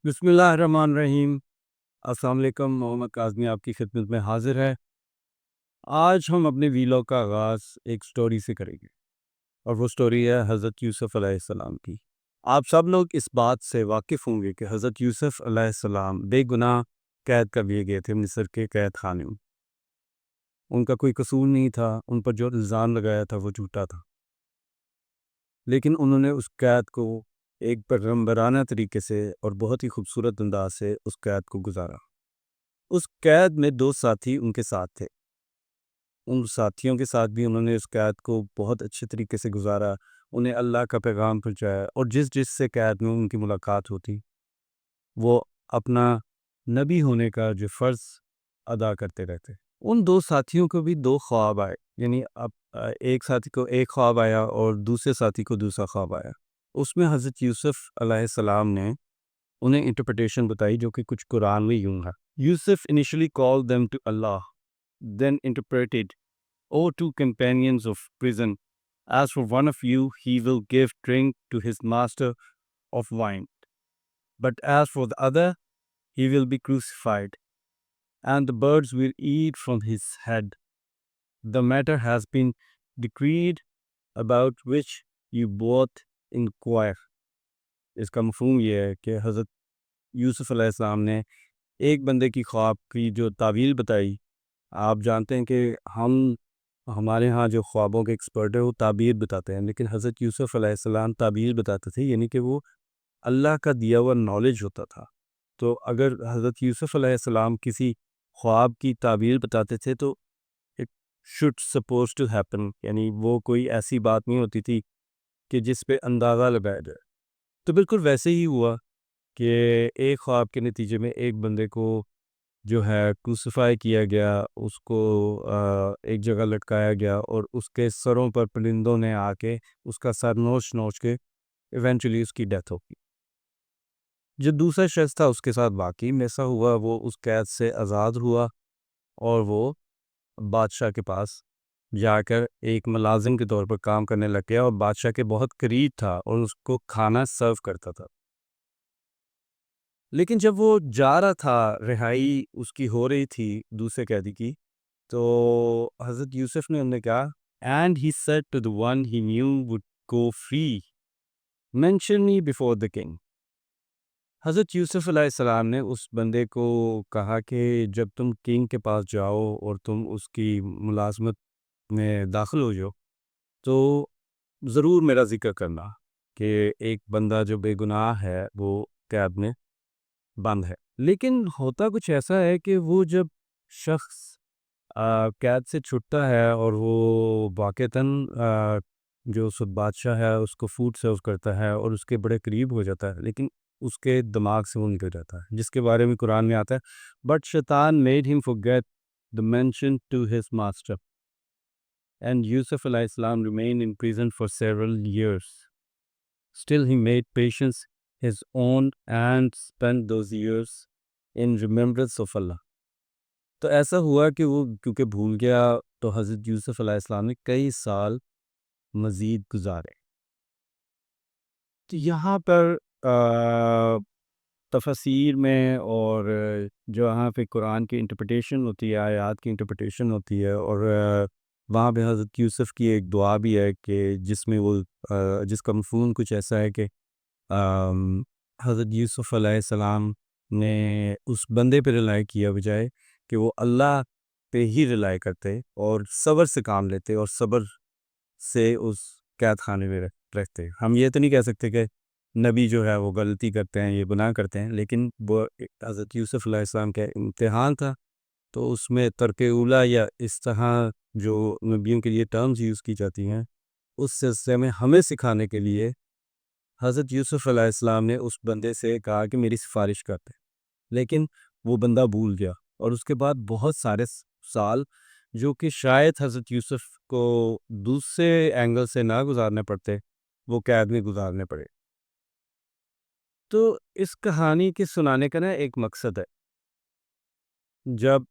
بسم اللہ الرحمن الرحیم۔ السلام علیکم، محمد کاظمی آپ کی خدمت میں حاضر ہے۔ آج ہم اپنے ویلاگ کا آغاز ایک سٹوری سے کریں گے، اور وہ سٹوری ہے حضرت یوسف علیہ السلام کی۔ آپ سب لوگ اس بات سے واقف ہوں گے کہ حضرت یوسف علیہ السلام بے گناہ قید کر لیے گئے تھے مصر کے قید خانے میں۔ ان کا کوئی قصور نہیں تھا، ان پر جو الزام لگایا تھا وہ جھوٹا تھا، لیکن انہوں نے اس قید کو ایک پیغمبرانہ طریقے سے اور بہت ہی خوبصورت انداز سے اس قید کو گزارا۔ اس قید میں 2 ساتھی ان کے ساتھ تھے۔ ان ساتھیوں کے ساتھ بھی انہوں نے اس قید کو بہت اچھے طریقے سے گزارا، انہیں اللہ کا پیغام پہنچایا، اور جس سے قید میں ان کی ملاقات ہوتی وہ اپنا نبی ہونے کا جو فرض ادا کرتے رہتے۔ ان 2 ساتھیوں کو بھی 2 خواب آئے، یعنی اب ایک ساتھی کو ایک خواب آیا اور دوسرے ساتھی کو دوسرا خواب آیا۔ اس میں حضرت یوسف علیہ السلام نے انہیں انٹرپریٹیشن بتائی، جو کہ کچھ قرآن میں یوں ہے۔ Yusuf initially called them to Allah, then interpreted, O 2 companions of prison, as for one of you, he will give drink to his master of wine, but as for the other, he will be crucified, and the birds will eat from his head. The matter has been decreed, about which you both inquire. اس کا مفہوم یہ ہے کہ حضرت یوسف علیہ السلام نے ایک بندے کی خواب کی جو تعویل بتائی۔ آپ جانتے ہیں کہ ہمارے ہاں جو خوابوں کے ایکسپرٹ ہیں وہ تعبیر بتاتے ہیں، لیکن حضرت یوسف علیہ السلام تعبیر بتاتے تھے، یعنی کہ وہ اللہ کا دیا ہوا نالج ہوتا تھا۔ تو اگر حضرت یوسف علیہ السلام کسی خواب کی تعبیر بتاتے تھے تو it should suppose to happen, یعنی وہ کوئی ایسی بات نہیں ہوتی تھی کہ جس پہ اندازہ لگایا جائے۔ تو بالکل ویسے ہی ہوا کہ ایک خواب کے نتیجے میں ایک بندے کو جو ہے کروسیفائی کیا گیا، اس کو ایک جگہ لٹکایا گیا، اور اس کے سروں پر پرندوں نے آ کے اس کا سر نوچ نوچ کے ایونچولی اس کی ڈیتھ ہوگی۔ جو دوسرا شخص تھا اس کے ساتھ واقعی میں ایسا ہوا، وہ اس قید سے آزاد ہوا اور وہ بادشاہ کے پاس جا کر ایک ملازم کے طور پر کام کرنے لگ گیا، اور بادشاہ کے بہت قریب تھا اور اس کو کھانا سرو کرتا تھا۔ لیکن جب وہ جا رہا تھا، رہائی اس کی ہو رہی تھی دوسرے قیدی کی، تو حضرت یوسف نے انہیں کہا and he said to the one he knew would go free, mention me before the king. حضرت یوسف علیہ السلام نے اس بندے کو کہا کہ جب تم کنگ کے پاس جاؤ اور تم اس کی ملازمت میں داخل ہو جاؤ تو ضرور میرا ذکر کرنا کہ ایک بندہ جو بے گناہ ہے وہ قید میں بند ہے۔ لیکن ہوتا کچھ ایسا ہے کہ وہ جب شخص قید سے چھٹتا ہے اور وہ واقعتاً جو اس بادشاہ ہے اس کو فوڈ سرو کرتا ہے اور اس کے بڑے قریب ہو جاتا ہے، لیکن اس کے دماغ سے وہ نکل جاتا ہے، جس کے بارے میں قرآن میں آتا ہے بٹ شیطان made him forget the mention to his master, and Yusuf علیہ السلام remained in prison for several years. Still he made patience his own and spent those years in remembrance of Allah. تو ایسا ہوا کہ وہ کیونکہ بھول گیا تو حضرت یوسف علیہ السلام نے کئی سال مزید گزارے۔ تو یہاں پر تفسیر میں اور جو وہاں پہ قرآن کی انٹرپریٹیشن ہوتی ہے، آیات کی انٹرپریٹیشن ہوتی ہے، اور وہاں پہ حضرت یوسف کی ایک دعا بھی ہے کہ جس میں وہ جس کا مفہوم کچھ ایسا ہے کہ حضرت یوسف علیہ السلام نے اس بندے پہ رلائی کیا بجائے کہ وہ اللہ پہ ہی رلائی کرتے اور صبر سے کام لیتے اور صبر سے اس قید خانے میں رہتے۔ ہم یہ تو نہیں کہہ سکتے کہ نبی جو ہے وہ غلطی کرتے ہیں، یہ گناہ کرتے ہیں، لیکن وہ حضرت یوسف علیہ السلام کا امتحان تھا، تو اس میں ترک اولا یا اس طرح جو نبیوں کے لیے ٹرمز یوز کی جاتی ہیں، اس سلسلے میں ہمیں سکھانے کے لیے حضرت یوسف علیہ السلام نے اس بندے سے کہا کہ میری سفارش کرتے، لیکن وہ بندہ بھول گیا، اور اس کے بعد بہت سارے سال جو کہ شاید حضرت یوسف کو دوسرے اینگل سے نہ گزارنے پڑتے، وہ قید میں گزارنے پڑے۔ تو اس کہانی کے سنانے کا نا ایک مقصد ہے۔ جب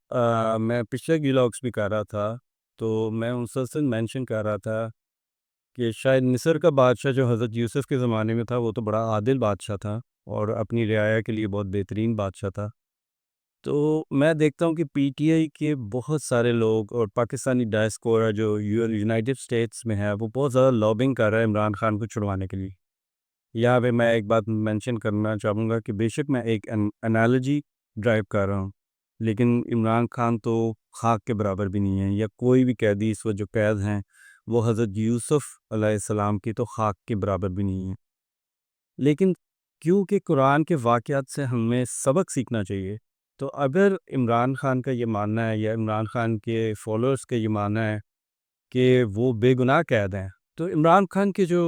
میں پچھلے ویلاگس بھی کر رہا تھا تو میں مسلسل مینشن کر رہا تھا کہ شاید مصر کا بادشاہ جو حضرت یوسف کے زمانے میں تھا وہ تو بڑا عادل بادشاہ تھا، اور اپنی رعایا کے لیے بہت بہترین بادشاہ تھا. تو میں دیکھتا ہوں کہ پی ٹی آئی کے بہت سارے لوگ اور پاکستانی ڈائسپورا جو یونائٹڈ اسٹیٹس میں ہے وہ بہت زیادہ لابنگ کر رہا ہے عمران خان کو چھڑوانے کے لیے. یہاں پہ میں ایک بات مینشن کرنا چاہوں گا کہ بے شک میں ایک انالوجی ڈرائیو کر رہا ہوں، لیکن عمران خان تو خاک کے برابر بھی نہیں ہے، یا کوئی بھی قیدی اس وقت جو قید ہیں وہ حضرت یوسف علیہ السلام کی تو خاک کے برابر بھی نہیں ہے. لیکن کیونکہ قرآن کے واقعات سے ہمیں سبق سیکھنا چاہیے، تو اگر عمران خان کا یہ ماننا ہے یا عمران خان کے فالوورز کا یہ ماننا ہے کہ وہ بے گناہ قید ہیں، تو عمران خان کے جو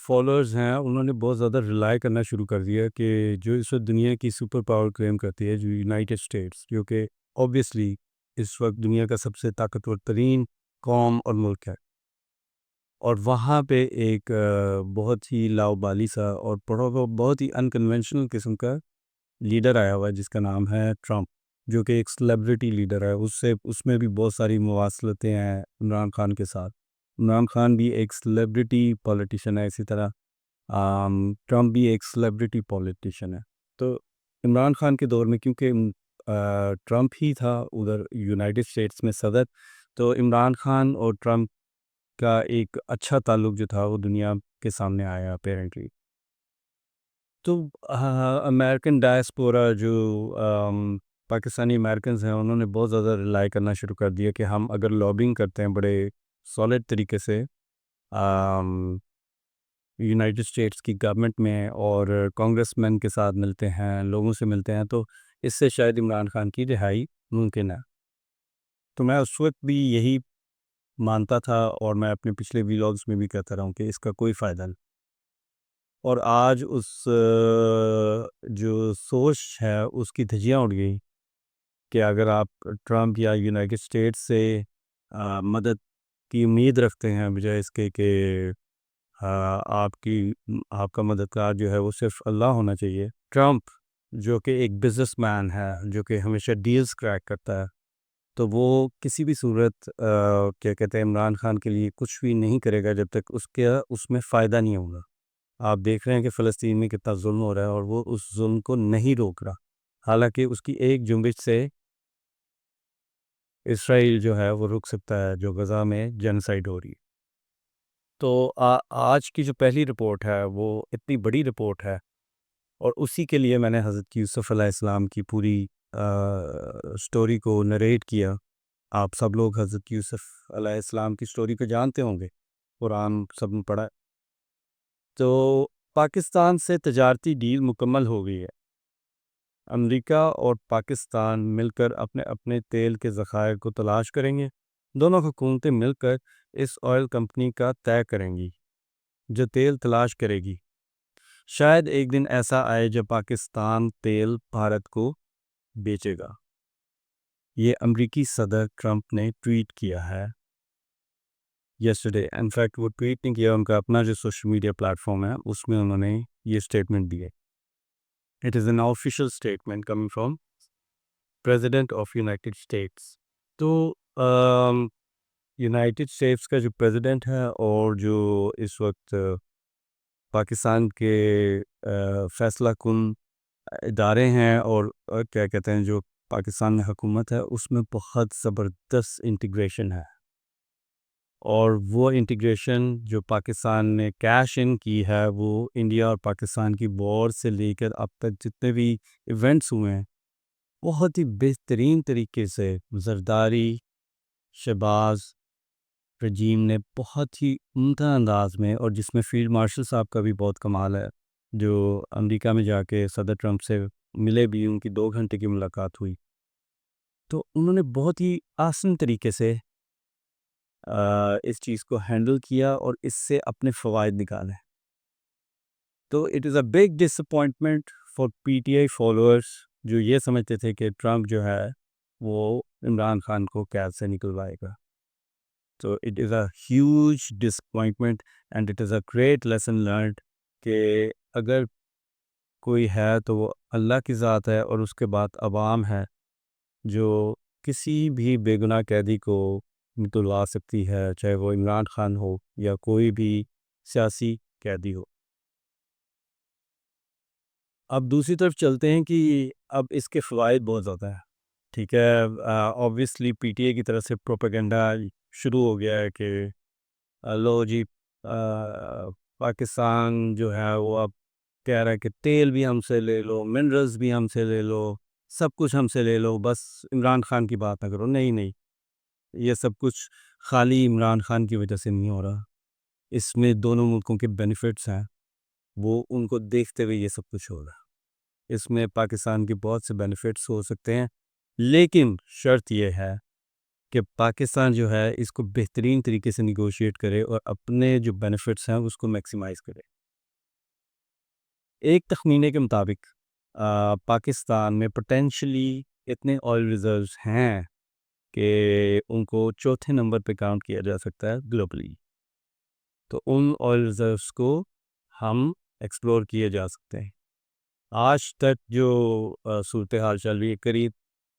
فالوورز ہیں انہوں نے بہت زیادہ ریلائی کرنا شروع کر دیا کہ جو اس وقت دنیا کی سپر پاور کلیم کرتی ہے جو یونائٹڈ اسٹیٹس، جو کہ اوبویسلی اس وقت دنیا کا سب سے طاقتور ترین قوم اور ملک ہے، اور وہاں پہ ایک بہت ہی لاؤبالی سا اور بہت ہی انکنونشنل قسم کا لیڈر آیا ہوا ہے جس کا نام ہے ٹرمپ، جو کہ ایک سلیبریٹی لیڈر ہے. اس میں بھی بہت ساری مواصلتیں ہیں عمران خان کے ساتھ. عمران خان بھی ایک سلیبریٹی پولیٹیشین ہے، اسی طرح ٹرمپ بھی ایک سلیبریٹی پولیٹیشین ہے. تو عمران خان کے دور میں کیونکہ ٹرمپ ہی تھا ادھر یونائٹڈ اسٹیٹس میں صدر، تو عمران خان اور ٹرمپ کا ایک اچھا تعلق جو تھا وہ دنیا کے سامنے آیا اپیرنٹلی. تو امریکن ڈائسپورا جو پاکستانی امریکنز ہیں انہوں نے بہت زیادہ ریلائی کرنا شروع کر دیا کہ ہم اگر لابنگ کرتے ہیں بڑے سالڈ طریقے سے یونائٹڈ اسٹیٹس کی گورنمنٹ میں اور کانگریس مین کے ساتھ ملتے ہیں، لوگوں سے ملتے ہیں، تو اس سے شاید عمران خان کی رہائی ممکن ہے. تو میں اس وقت بھی یہی مانتا تھا اور میں اپنے پچھلے ویلاگز میں بھی کہتا رہا ہوں کہ اس کا کوئی فائدہ نہیں. اور آج اس جو سوچ ہے اس کی دھجیاں اڑ گئی کہ اگر آپ ٹرمپ یا یونائٹڈ اسٹیٹس سے مدد کی امید رکھتے ہیں بجائے اس کے کہ آپ کا مددگار جو ہے وہ صرف اللہ ہونا چاہیے. ٹرمپ جو کہ ایک بزنس مین ہے، جو کہ ہمیشہ ڈیلز کریک کرتا ہے، تو وہ کسی بھی صورت کیا کہتے ہیں عمران خان کے لیے کچھ بھی نہیں کرے گا جب تک اس میں فائدہ نہیں ہوگا. آپ دیکھ رہے ہیں کہ فلسطین میں کتنا ظلم ہو رہا ہے اور وہ اس ظلم کو نہیں روک رہا، حالانکہ اس کی ایک جنبش سے اسرائیل جو ہے وہ رک سکتا ہے جو غزہ میں جینوسائیڈ ہو رہی ہے. تو آج کی جو پہلی رپورٹ ہے وہ اتنی بڑی رپورٹ ہے، اور اسی کے لیے میں نے حضرت یوسف علیہ السلام کی پوری سٹوری کو نریٹ کیا. آپ سب لوگ حضرت یوسف علیہ السلام کی سٹوری کو جانتے ہوں گے، قرآن سب نے پڑھا ہے. تو پاکستان سے تجارتی ڈیل مکمل ہو گئی ہے. امریکہ اور پاکستان مل کر اپنے اپنے تیل کے ذخائر کو تلاش کریں گے. دونوں حکومتیں مل کر اس آئل کمپنی کا طے کریں گی جو تیل تلاش کرے گی. شاید ایک دن ایسا آئے جب پاکستان تیل بھارت کو بیچے گا. یہ امریکی صدر ٹرمپ نے ٹویٹ کیا ہے یسٹرڈے. انفیکٹ وہ ٹویٹ نہیں کیا، ان کا اپنا جو سوشل میڈیا پلیٹ فارم ہے اس میں انہوں نے یہ اسٹیٹمنٹ دی ہے. It is an official statement coming from president of United States. تو یونائٹڈ اسٹیٹس کا جو پریزیڈنٹ ہے اور جو اس وقت پاکستان کے فیصلہ کن ادارے ہیں اور کیا کہتے ہیں جو پاکستان میں حکومت ہے، اس میں بہت زبردست انٹیگریشن ہے. اور وہ انٹیگریشن جو پاکستان نے کیش ان کی ہے وہ انڈیا اور پاکستان کی وار سے لے کر اب تک جتنے بھی ایونٹس ہوئے ہیں بہت ہی بہترین طریقے سے زرداری شہباز رجیم نے بہت ہی عمدہ انداز میں، اور جس میں فیلڈ مارشل صاحب کا بھی بہت کمال ہے، جو امریکہ میں جا کے صدر ٹرمپ سے ملے بھی، ان کی 2 گھنٹے کی ملاقات ہوئی، تو انہوں نے بہت ہی آسان طریقے سے اس چیز کو ہینڈل کیا اور اس سے اپنے فوائد نکالے. تو it is a big disappointment for P T I followers جو یہ سمجھتے تھے کہ ٹرمپ جو ہے وہ عمران خان کو قید سے نکلوائے گا. تو it is a huge disappointment and it is a great lesson learned کہ اگر کوئی ہے تو وہ اللہ کی ذات ہے، اور اس کے بعد عوام ہے جو کسی بھی بے گناہ قیدی کو نکلوا سکتی ہے، چاہے وہ عمران خان ہو یا کوئی بھی سیاسی قیدی ہو. اب دوسری طرف چلتے ہیں کہ اب اس کے فوائد بہت زیادہ ہیں. ٹھیک ہے، آبویسلی پی ٹی اے کی طرف سے پروپیگنڈا شروع ہو گیا ہے کہ لو جی، پاکستان جو ہے وہ اب کہہ رہا ہے کہ تیل بھی ہم سے لے لو، منرلز بھی ہم سے لے لو، سب کچھ ہم سے لے لو، بس عمران خان کی بات نہ کرو. نہیں نہیں، یہ سب کچھ خالی عمران خان کی وجہ سے نہیں ہو رہا. اس میں دونوں ملکوں کے بینیفٹس ہیں، وہ ان کو دیکھتے ہوئے یہ سب کچھ ہو رہا ہے. اس میں پاکستان کے بہت سے بینیفٹس ہو سکتے ہیں، لیکن شرط یہ ہے کہ پاکستان جو ہے اس کو بہترین طریقے سے نیگوشیٹ کرے اور اپنے جو بینیفٹس ہیں اس کو میکسیمائز کرے. ایک تخمینے کے مطابق پاکستان میں پوٹینشلی اتنے آئل ریزروز ہیں کہ ان کو چوتھے نمبر پہ کاؤنٹ کیا جا سکتا ہے گلوبلی. تو ان آئل ریزروز کو ہم ایکسپلور کیے جا سکتے ہیں. آج تک جو صورتحال چل رہی ہے،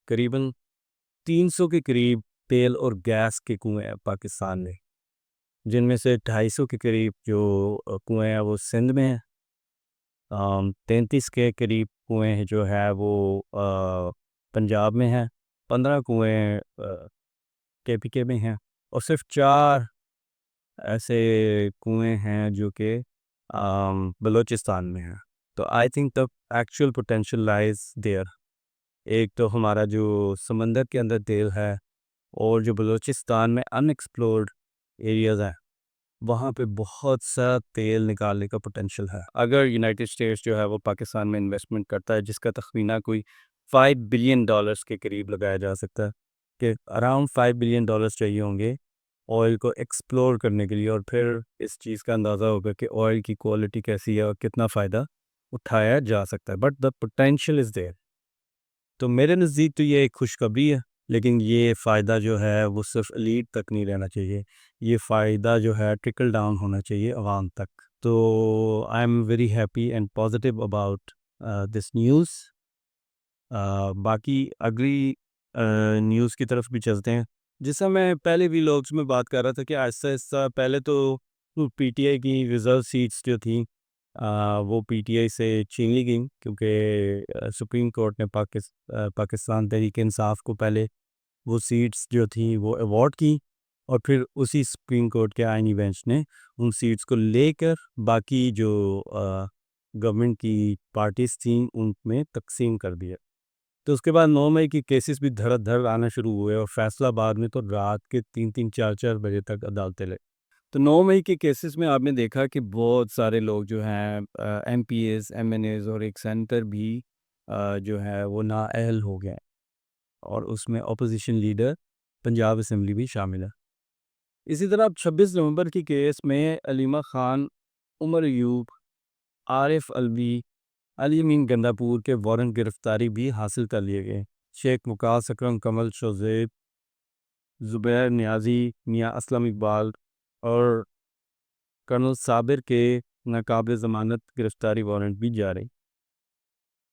قریباً 300 کے قریب تیل اور گیس کے کنویں ہیں پاکستان میں، جن میں سے 250 کے قریب جو کنویں ہیں وہ سندھ میں ہیں، 33 کے قریب کنویں جو ہے وہ پنجاب میں ہیں، 15 کنویں کے پی کے میں ہیں، اور صرف 4 ایسے کنویں ہیں جو کہ بلوچستان میں ہیں. تو I think the actual potential lies there. ایک تو ہمارا جو سمندر کے اندر تیل ہے، اور جو بلوچستان میں ان ایکسپلورڈ ایریاز ہیں وہاں پہ بہت سا تیل نکالنے کا پوٹینشیل ہے. اگر یونائٹڈ اسٹیٹس جو ہے وہ پاکستان میں انویسٹمنٹ کرتا ہے، جس کا تخمینہ کوئی $5 بلین کے قریب لگایا جا سکتا ہے، کہ اراؤنڈ $5 بلین چاہیے ہوں گے آئل کو ایکسپلور کرنے کے لیے، اور پھر اس چیز کا اندازہ ہوگا کہ آئل کی کوالٹی کیسی ہے اور کتنا فائدہ اٹھایا جا سکتا ہے. But the potential is there. تو میرے نزدیک تو یہ ایک خوشخبری ہے، لیکن یہ فائدہ جو ہے وہ صرف ایلیٹ تک نہیں رہنا چاہیے، یہ فائدہ جو ہے ٹرکل ڈاؤن ہونا چاہیے عوام تک. تو I am very happy and positive about this news. باقی اگلی نیوز کی طرف بھی چلتے ہیں. جیسا میں پہلے بھی لوگس میں بات کر رہا تھا کہ آہستہ آہستہ پہلے تو پی ٹی آئی کی ریزرو سیٹس جو تھیں وہ پی ٹی آئی سے چھین لی گئیں، کیونکہ سپریم کورٹ نے پاکستان تحریک انصاف کو پہلے وہ سیٹس جو تھیں وہ ایوارڈ کی، اور پھر اسی سپریم کورٹ کے آئینی بینچ نے ان سیٹس کو لے کر باقی جو گورنمنٹ کی پارٹیز تھیں ان میں تقسیم کر دیا. تو اس کے بعد 9 مئی کی کیسز بھی دھڑ دھڑ آنا شروع ہوئے، اور فیصلہ آباد میں تو رات کے 3 4 بجے تک عدالتیں لگے. تو 9 مئی کے کیسز میں آپ نے دیکھا کہ بہت سارے لوگ جو ہیں MPs, MNAs اور ایک سینیٹر بھی جو ہے وہ نااہل ہو گئے، اور اس میں اپوزیشن لیڈر پنجاب اسمبلی بھی شامل ہے. اسی طرح 26 نومبر کی کیس میں علیمہ خان، عمر ایوب، عارف الوی، علی امین گندا پور کے وارنٹ گرفتاری بھی حاصل کر لیے گئے. شیخ مقاص اکرم، کمل شوزیب، زبیر نیازی، میاں اسلم اقبال اور کرنل صابر کے ناقابل ضمانت گرفتاری وارنٹ بھی جاری.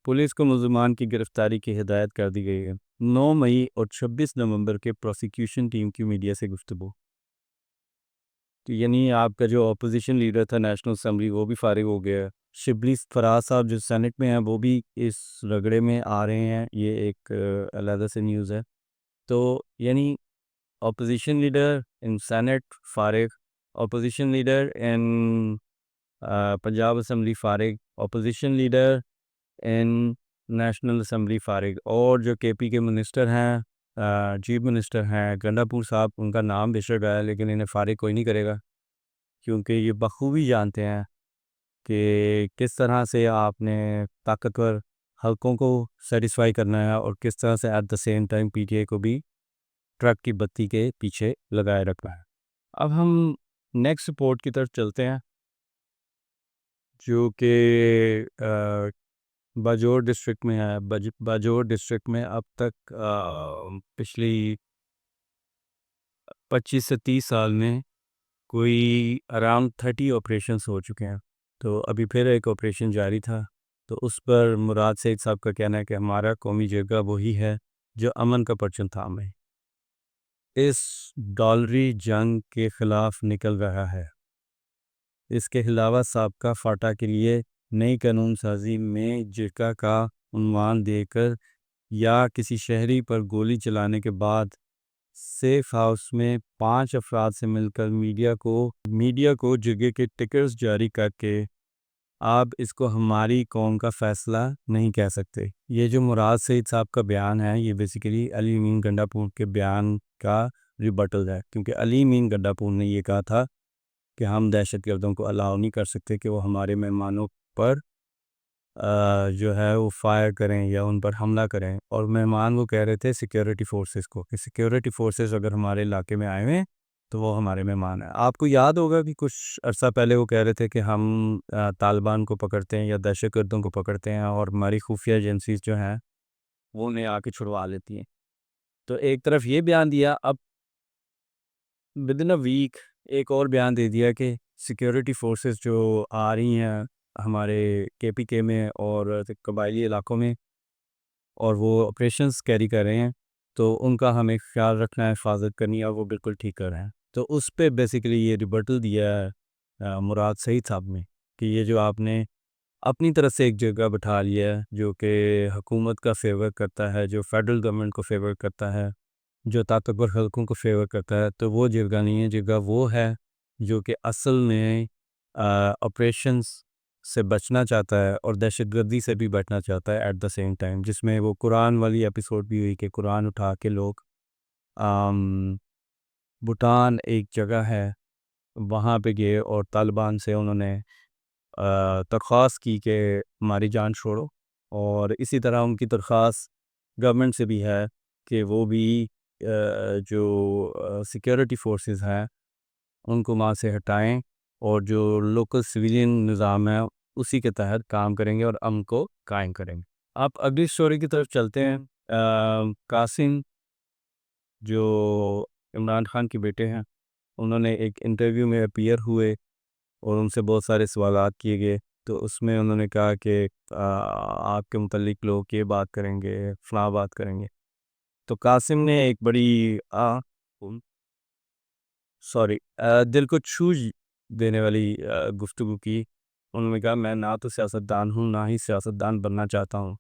پولیس کو ملزمان کی گرفتاری کی ہدایت کر دی گئی ہے. 9 مئی اور 26 نومبر کے پروسیکیوشن ٹیم کی میڈیا سے گفتگو. تو یعنی آپ کا جو اپوزیشن لیڈر تھا نیشنل اسمبلی وہ بھی فارغ ہو گیا. شبلی فراز صاحب جو سینٹ میں ہیں وہ بھی اس رگڑے میں آ رہے ہیں. یہ ایک علیحدہ سے نیوز ہے. تو یعنی اپوزیشن لیڈر ان سینٹ فارغ، opposition leader in Punjab assembly فارغ، opposition leader in national assembly فارغ، اور جو کے پی کے منسٹر ہیں، چیف منسٹر ہیں گنڈا پور صاحب، ان کا نام بے شک ہے لیکن انہیں فارغ کوئی نہیں کرے گا، کیونکہ یہ بخوبی جانتے ہیں کہ کس طرح سے آپ نے طاقتور حلقوں کو سیٹسفائی کرنا ہے، اور کس طرح سے at the same time P T A کو بھی ٹرک کی بتی کے پیچھے لگائے رکھنا ہے. اب ہم نیکسٹ رپورٹ کی طرف چلتے ہیں، جو کہ باجوڑ ڈسٹرکٹ میں ہے. باجوڑ ڈسٹرکٹ میں اب تک پچھلی 25 سے 30 سال میں کوئی اراؤنڈ 30 آپریشنس ہو چکے ہیں. تو ابھی پھر ایک آپریشن جاری تھا. تو اس پر مراد سید صاحب کا کہنا ہے کہ ہمارا قومی جرگہ وہی ہے جو امن کا پرچم تھامے اس ڈالری جنگ کے خلاف نکل رہا ہے. اس کے علاوہ سابقہ فاٹا کے لیے نئی قانون سازی میں جرگہ کا عنوان دے کر یا کسی شہری پر گولی چلانے کے بعد سیف ہاؤس میں 5 افراد سے مل کر میڈیا کو جرگے کے ٹکٹس جاری کر کے آپ اس کو ہماری قوم کا فیصلہ نہیں کہہ سکتے۔ یہ جو مراد سعید صاحب کا بیان ہے یہ بیسیکلی علی امین گنڈا پور کے بیان کا ریبٹل ہے، کیونکہ علی امین گنڈا پور نے یہ کہا تھا کہ ہم دہشت گردوں کو الاؤ نہیں کر سکتے کہ وہ ہمارے مہمانوں پر جو ہے وہ فائر کریں یا ان پر حملہ کریں، اور مہمان وہ کہہ رہے تھے سیکیورٹی فورسز کو کہ سیکیورٹی فورسز اگر ہمارے علاقے میں آئے ہوئے تو وہ ہمارے مہمان ہیں۔ آپ کو یاد ہوگا کہ کچھ عرصہ پہلے وہ کہہ رہے تھے کہ ہم طالبان کو پکڑتے ہیں یا دہشت گردوں کو پکڑتے ہیں اور ہماری خفیہ ایجنسیز جو ہیں وہ انہیں آ کے چھڑوا لیتی ہیں۔ تو ایک طرف یہ بیان دیا، اب ودن اے ویک ایک اور بیان دے دیا کہ سیکیورٹی فورسز جو آ رہی ہیں ہمارے KPK میں اور قبائلی علاقوں میں اور وہ آپریشنز کیری کر رہے ہیں، تو ان کا ہمیں خیال رکھنا ہے، حفاظت کرنی ہے، اور وہ بالکل ٹھیک کر رہے ہیں۔ تو اس پہ بیسیکلی یہ ریبٹل دیا ہے مراد سعید صاحب نے کہ یہ جو آپ نے اپنی طرف سے ایک جگہ بٹھا لیا ہے جو کہ حکومت کا فیور کرتا ہے، جو فیڈرل گورنمنٹ کو فیور کرتا ہے، جو طاقتور حلقوں کو فیور کرتا ہے، تو وہ جگہ نہیں ہے۔ جگہ وہ ہے جو کہ اصل میں آپریشنز سے بچنا چاہتا ہے اور دہشت گردی سے بھی بچنا چاہتا ہے ایٹ دا سیم ٹائم، جس میں وہ قرآن والی ایپیسوڈ بھی ہوئی کہ قرآن اٹھا کے لوگ بھوٹان ایک جگہ ہے وہاں پہ گئے اور طالبان سے انہوں نے درخواست کی کہ ہماری جان چھوڑو، اور اسی طرح ان کی درخواست گورنمنٹ سے بھی ہے کہ وہ بھی جو سیکیورٹی فورسز ہیں ان کو وہاں سے ہٹائیں اور جو لوکل سویلین نظام ہے اسی کے تحت کام کریں گے اور امن کو قائم کریں گے۔ آپ اگلی سٹوری کی طرف چلتے ہیں۔ قاسم جو عمران خان کے بیٹے ہیں، انہوں نے ایک انٹرویو میں اپیئر ہوئے اور ان سے بہت سارے سوالات کیے گئے، تو اس میں انہوں نے کہا کہ آپ کے متعلق لوگ یہ بات کریں گے، فلاں بات کریں گے۔ تو قاسم نے ایک بڑی دل کو چھو دینے والی گفتگو کی۔ انہوں نے کہا میں نہ تو سیاستدان ہوں نہ ہی سیاستدان بننا چاہتا ہوں،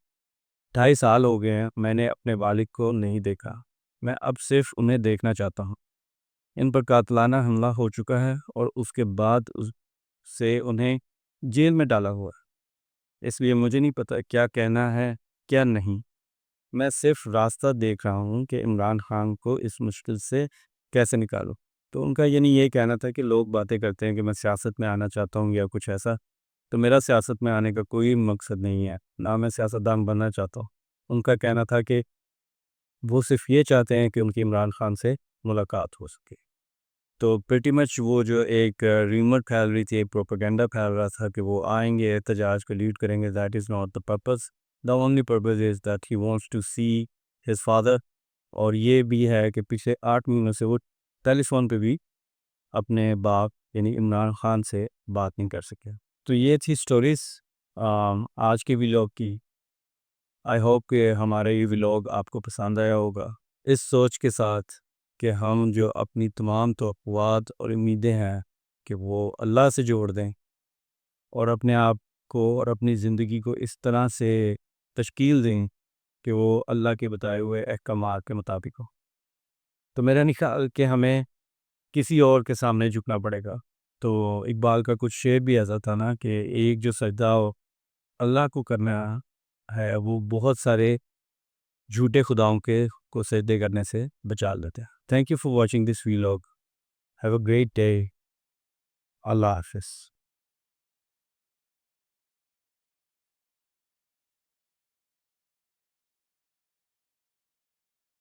2.5 سال ہو گئے ہیں میں نے اپنے والد کو نہیں دیکھا، میں اب صرف انہیں دیکھنا چاہتا ہوں۔ ان پر قاتلانہ حملہ ہو چکا ہے اور اس کے بعد سے انہیں جیل میں ڈالا ہوا ہے، اس لیے مجھے نہیں پتہ کیا کہنا ہے کیا نہیں، میں صرف راستہ دیکھ رہا ہوں کہ عمران خان کو اس مشکل سے کیسے نکالوں۔ تو ان کا یہ کہنا تھا کہ لوگ باتیں کرتے ہیں کہ میں سیاست میں آنا چاہتا ہوں یا کچھ ایسا، تو میرا سیاست میں آنے کا کوئی مقصد نہیں ہے، نہ میں سیاستدان بننا چاہتا ہوں۔ ان کا کہنا تھا کہ وہ صرف یہ چاہتے ہیں کہ ان کی عمران خان سے ملاقات ہو سکے۔ تو پریٹی مچ وہ جو ایک ریمر پھیل رہی تھی، ایک پروپیگنڈا پھیل رہا تھا کہ وہ آئیں گے احتجاج کو لیڈ کریں گے، that is not the purpose, the only purpose is that he wants to see his father. اور یہ بھی ہے کہ پچھلے 8 مہینوں سے وہ ٹیلی فون پہ بھی اپنے باپ یعنی عمران خان سے بات نہیں کر سکے۔ تو یہ تھی سٹوریز آج کے ویلاگ کی۔ آئی ہوپ کہ ہمارا یہ ویلاگ آپ کو پسند آیا ہوگا، اس سوچ کے ساتھ کہ ہم جو اپنی تمام توقعات اور امیدیں ہیں کہ وہ اللہ سے جوڑ دیں اور اپنے آپ کو اور اپنی زندگی کو اس طرح سے تشکیل دیں کہ وہ اللہ کے بتائے ہوئے احکامات کے مطابق ہو۔ تو میرا نہیں خیال کہ ہمیں کسی اور کے سامنے جھکنا پڑے گا۔ تو اقبال کا کچھ شعر بھی ایسا تھا نا کہ ایک جو سجدہ اللہ کو کرنا ہے وہ بہت سارے جھوٹے خداؤں کو سجدے کرنے سے بچا لیتے ہیں۔ Thank you for watching this vlog, have a great day, اللہ حافظ۔